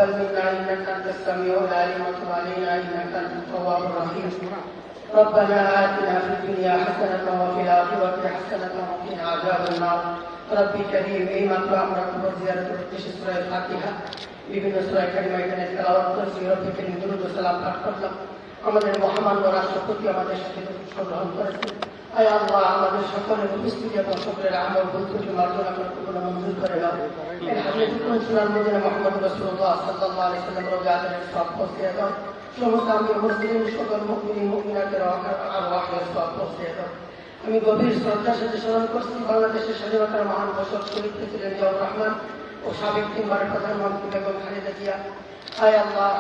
تقبل منا إنك أنت السميع العليم وتب علينا إنك أنت التواب الرحيم. ربنا آتنا في الدنيا حسنة وفي الآخرة حسنة وقنا عذاب النار. ربي كريم এইমাত্র আমরা কবর জিয়ারতের উদ্দেশ্যে সূরা ফাতিহা বিভিন্ন সূরা কারিমা এখানে তেলাওয়াত করেছি। রব্বি করিম দুরূদ ও সালাম পাঠ করলাম। আমাদের মহামান্য রাষ্ট্রপতি আমাদের সাথে গ্রহণ করেছেন। আয় আল্লাহ, আমাদের সকলের উপস্থিতি এবং সকলের আমল ভুল ত্রুটি মার্জন আপনার কবুল মঞ্জুর করে নাও। এর হাদিস সুনান মদিনা মুহাম্মদ রাসূলুল্লাহ সাল্লাল্লাহু আলাইহি ওয়াসাল্লাম রওজাতের সওয়াব পৌঁছে দাও। সমস্ত আমির মুসলিম সকল মুমিন মুমিনাতের আরওয়াহের সওয়াব পৌঁছে দাও। আমি গভীর শ্রদ্ধার সাথে স্মরণ করছি বাংলাদেশের স্বাধীনতার মহান ঘোষক শহীদ প্রেসিডেন্ট জিয়াউর রহমান ও সাবেক তিনবারের প্রধানমন্ত্রী বেগম খালেদা জিয়া। আয় আল্লাহ,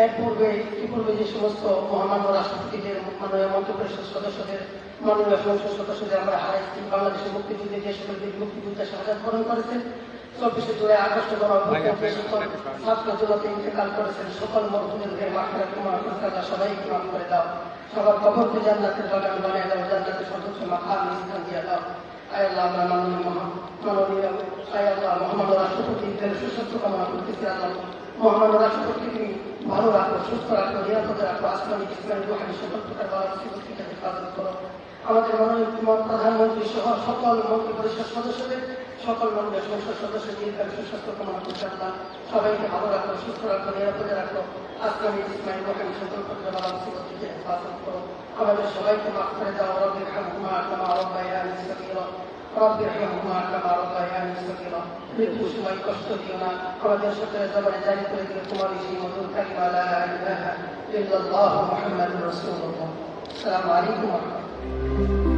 এর পূর্বে ইতিপূর্বে যে সমস্ত মহামান্য রাষ্ট্রপতিদের, মাননীয় মন্ত্রিপরিষদ সদস্যদের, মাননীয় সংসদ সদস্যদের আমরা হারাইছি। বাংলাদেশের মুক্তিযুদ্ধে যে সকল বীর মুক্তিযোদ্ধা শাহাদাত বরণ করেছেন, 24শে জুলাই আগস্ট গণঅভ্যুত্থানে সকল ছাত্র জনতা ইন্তেকাল করেছেন, সকল মরহুমদের মাগফিরাত কামনা করতে আল্লাহ সবাইকে মাফ করে দাও। সবার কবরকে জান্নাতের বাগান বানিয়ে দাও, জান্নাতের সর্বোচ্চ মাকাম স্থান দিয়ে দাও। আয় আল্লাহ, আমরা মাননীয় আয় আল্লাহ মহামান্য রাষ্ট্রপতিদের সুস্বাস্থ্য কামনা করতেছি। আল্লাহ মহামান্য রাষ্ট্রপতি তুমি ভালো রাখো, সুস্থ রাখো, নিরাপদে রাখো, আসমানি ইসলামী রুহানি সকল প্রকার বালা মুসিবত থেকে হেফাজত করো। আমাদের মাননীয় প্রধানমন্ত্রী সহ সকল মন্ত্রী পরিষদ সদস্যদের, সকল মাননীয় সংসদ সদস্যদের সুস্বাস্থ্য কামনা করতে আল্লাহ সবাইকে ভালো রাখো, সুস্থ রাখো, নিরাপদে রাখো, আসমানি ইসলামী রুহানি সকল প্রকার বালা মুসিবত থেকে হেফাজত করো। আমাদের সবাইকে মাফ করে দাও। রব্বি ইরহামহুমা কামা রাব্বায়ানি সগীরা, রব্বি ইরহামহুমা কামা রাব্বায়ানি সগীরা। মৃত্যুর সময় কষ্ট দিও না। আমাদের সকলের জবানে জারি করে দিও তোমার সেই মধুর কালিমা লা ইলাহা ইল্লাল্লাহু মুহাম্মাদুর রাসূলুল্লাহ। আসসালামু আলাইকুম ওয়া রাহমাতুল্লাহ।